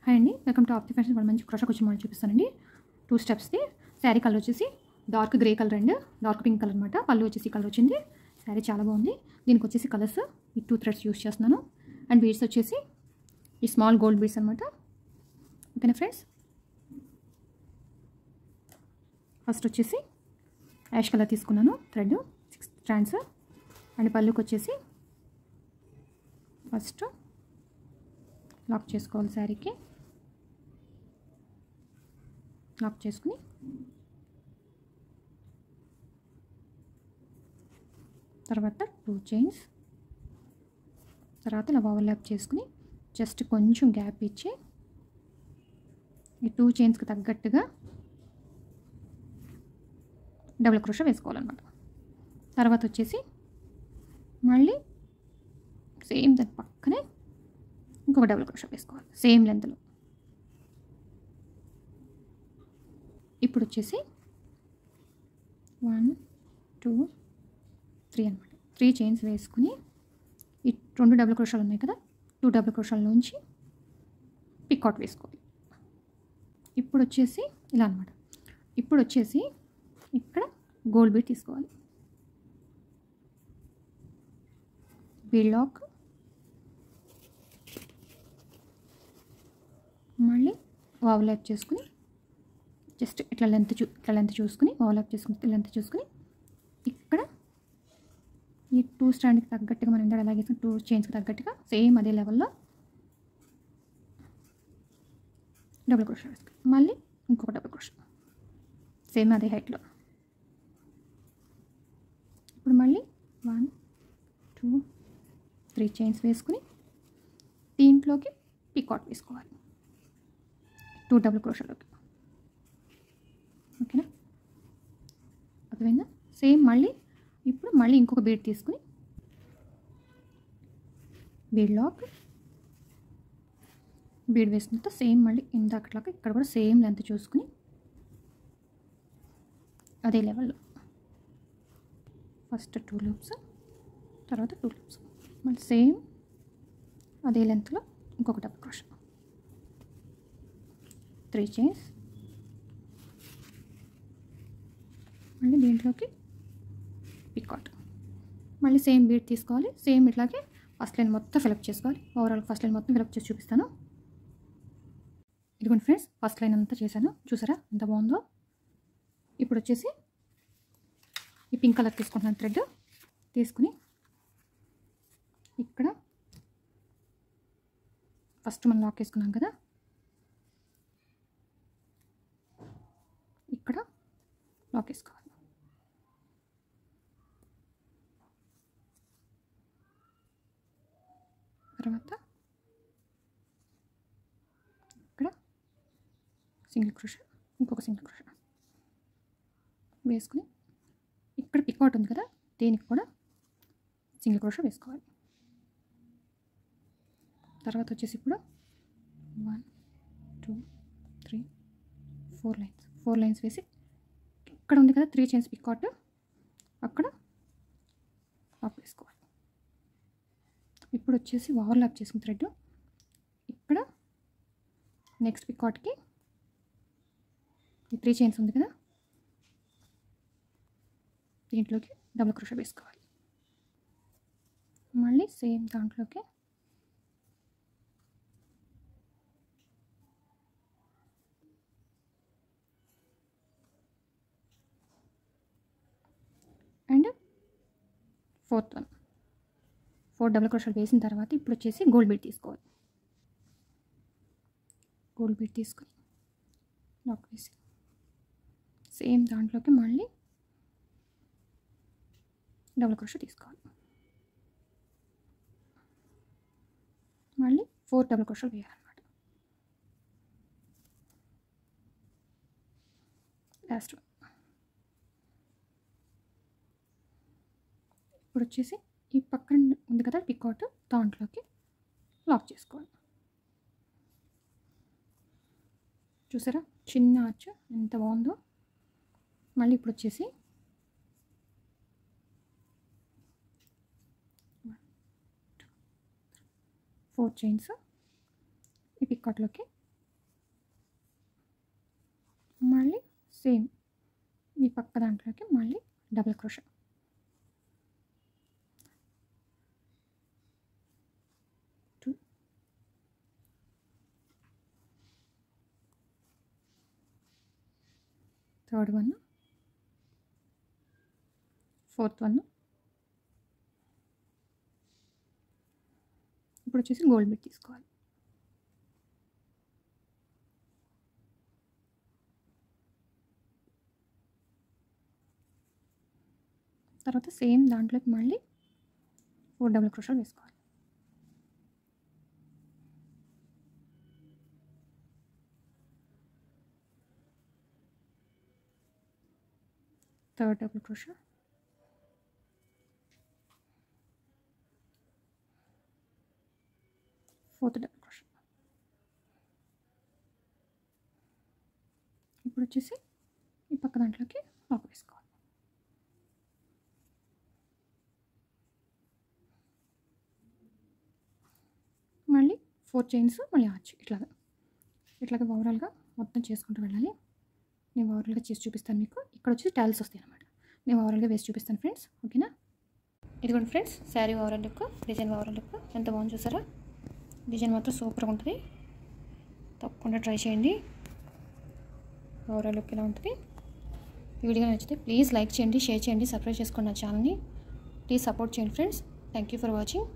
Hi అండి, welcome to ఆప్తి fashion. ఇప్పుడు మంచి క్రోషా కుచ్చి మోడల్ చూపిస్తానండి. 2 స్టెప్స్ది. శారీ కలర్ వచ్చేసి dark grey colour and dark pink colour అనమాట. పళ్ళు వచ్చేసి కలర్ వచ్చింది. శారీ చాలా బాగుంది. దీనికి వచ్చేసి కలర్స్ ఈ 2 థ్రెడ్స్ యూస్ చేస్తున్నాను. అండ్ బీడ్స్ వచ్చేసి ఈ స్మాల్ గోల్డ్ బీడ్స్ అనమాట. ఓకేనా ఫ్రెండ్స్, ఫస్ట్ వచ్చేసి యాష్ కలర్ తీసుకున్నాను థ్రెడ్ 6 స్ట్రాండ్స్. అండ్ పళ్ళుకి వచ్చేసి ఫస్ట్ లాక్ చేసుకోవాలి. శారీకి లాక్ చేసుకుని తర్వాత 2 చైన్స్, తర్వాత ఇలా ఓవర్లాప్ చేసుకుని జస్ట్ కొంచెం గ్యాప్ ఇచ్చి ఈ 2 చైన్స్కి తగ్గట్టుగా డబుల్ క్రోషా వేసుకోవాలన్నమాట. తర్వాత వచ్చేసి మళ్ళీ సేమ్ దాని పక్కనే ఇంకొక డబుల్ క్రోషా వేసుకోవాలి సేమ్ లెంత్లో. ఇప్పుడు వచ్చేసి 1 2 3 అనమాట. 3 చైన్స్ వేసుకుని ఈ 2 డబుల్ క్రోషాలు ఉన్నాయి కదా, 2 డబుల్ క్రోషాల నుంచి పిక్అవుట్ వేసుకోవాలి. ఇప్పుడు వచ్చేసి ఇలా అనమాట. ఇప్పుడు వచ్చేసి ఇక్కడ గోల్డ్ బీడ్ తీసుకోవాలి. బీడ్ లాక్, మళ్ళీ ఓవర్లాప్ చేసుకుని జస్ట్ ఇట్లా లెంత్ చూసుకుని ఓవర్లాప్ చేసుకుని లెంత్ చూసుకుని ఇక్కడ ఈ 2 స్టాండ్కి తగ్గట్టుగా మనం ఇందాక అలాగే 2 చైన్స్కి తగ్గట్టుగా సేమ్ అదే లెవెల్లో డబుల్ క్రోషా వేసుకుని మళ్ళీ ఇంకొక డబుల్ క్రోషా సేమ్ అదే హైట్లో. ఇప్పుడు మళ్ళీ 1 2 3 చైన్స్ వేసుకుని దీంట్లోకి పిక్అవుట్ వేసుకోవాలి 2 డబుల్ క్రోషాలోకి. ఓకేనా, అర్థమైందా? సేమ్ మళ్ళీ ఇప్పుడు మళ్ళీ ఇంకొక బీడ్ తీసుకుని బీడ్ లాక్, బీడ్ వేసుకుంటే సేమ్ మళ్ళీ ఇందాకట్లాగా ఇక్కడ కూడా సేమ్ లెంత్ చూసుకుని అదే లెవెల్లో ఫస్ట్ 2 లూప్స్, తర్వాత 2 లూప్స్, మళ్ళీ సేమ్ అదే లెంత్లో ఇంకొక డబుల్ క్రోషా, 3 చైన్స్, మళ్ళీ దీంట్లోకి పిక్అవుట్, మళ్ళీ సేమ్ బీడ్ తీసుకోవాలి. సేమ్ ఇట్లాగే ఫస్ట్ లైన్ మొత్తం ఫిలప్ చేసుకోవాలి. ఓవరాల్ ఫస్ట్ లైన్ మొత్తం ఫిలప్ చేసి చూపిస్తాను. ఇదిగోండి ఫ్రెండ్స్, ఫస్ట్ లైన్ అంతా చేశాను. చూసారా ఎంత బాగుందో. ఇప్పుడు వచ్చేసి ఈ పింక్ కలర్ తీసుకుంటున్నాను. థ్రెడ్ తీసుకుని ఇక్కడ ఫస్ట్ మనం లాక్ వేసుకున్నాం కదా, ఇక్కడ లాక్ వేసుకోవాలి. తర్వాత ఇక్కడ సింగిల్ క్రోషా, ఇంకొక సింగిల్ క్రోషా వేసుకుని ఇక్కడ పిక్అవుట్ ఉంది కదా, దీనికి కూడా సింగిల్ క్రోషా వేసుకోవాలి. తర్వాత వచ్చేసి ఇప్పుడు 1 2 3 4 లైన్స్ వేసి ఇక్కడ ఉంది కదా 3 చైన్స్ పిక్అవుట్, అక్కడ లాక్ వేసుకోవాలి. ఇప్పుడు వచ్చేసి ఓవర్లాప్ చేసుకుని థ్రెడ్ ఇక్కడ నెక్స్ట్ పిక్అవుట్కి ఈ 3 చైన్స్ ఉంది కదా, దీంట్లోకి డబుల్ క్రోషా వేసుకోవాలి. మళ్ళీ సేమ్ దాంట్లోకి అండ్ 4th వన్ 4 డబుల్ క్రోషాలు వేసిన తర్వాత ఇప్పుడు వచ్చేసి గోల్డ్ బీడ్ తీసుకోవాలి. గోల్డ్ బీడ్ తీసుకొని లాక్ వేసి సేమ్ దాంట్లోకి మళ్ళీ డబుల్ క్రోషా తీసుకోవాలి. మళ్ళీ 4 డబుల్ క్రోషాలు వేయాలన్నమాట. Last one. ఇప్పుడు వచ్చేసి ఈ పక్కన ఉంది కదా పిక్అవుట్, దాంట్లోకి లాక్ చేసుకోవాలి. చూసారా చిన్న ఆర్చ్ ఎంత బాగుందో. మళ్ళీ ఇప్పుడు వచ్చేసి 4 చైన్స్ ఈ పిక్అట్లోకి సేమ్ ఈ పక్క దాంట్లోకి మళ్ళీ double crochet. Third one, fourth one. ఇప్పుడు వచ్చేసి గోల్డ్ బిట్ తీసుకోవాలి. తర్వాత సేమ్ దాంట్లోకి మళ్ళీ 4 డబుల్ క్రోషాలు వేసుకోవాలి. Third double crochet, fourth double crochet. ఇప్పుడు వచ్చేసి ఈ పక్క దాంట్లోకి లాక్ వేసుకోవాలి. మళ్ళీ 4 చైన్స్, మళ్ళీ ఆర్చ్. ఇట్లాగా ఓవరాల్గా మొత్తం చేసుకుంటూ వెళ్ళాలి. నేను ఓవరాల్గా చేసి చూపిస్తాను మీకు. ఇక్కడ వచ్చి టైల్స్ వస్తాయి అన్నమాట. నేను ఓవరాల్గా వేసి చూపిస్తాను ఫ్రెండ్స్, ఓకేనా? ఇదిగోండి friends, sari overall look, design overall look ఎంత బాగుంది చూసారా? డిజైన్ మాత్రం సూపర్గా ఉంటుంది, తప్పకుండా ట్రై చేయండి. ఓవరాల్ లుక్ ఇలా ఉంటుంది. ఈ వీడియో నచ్చితే ప్లీజ్ లైక్ చేయండి, షేర్ చేయండి, సబ్స్క్రైబ్ చేసుకోండి నా ఛానల్ని. ప్లీజ్ సపోర్ట్ చేయండి friends. Thank you for watching.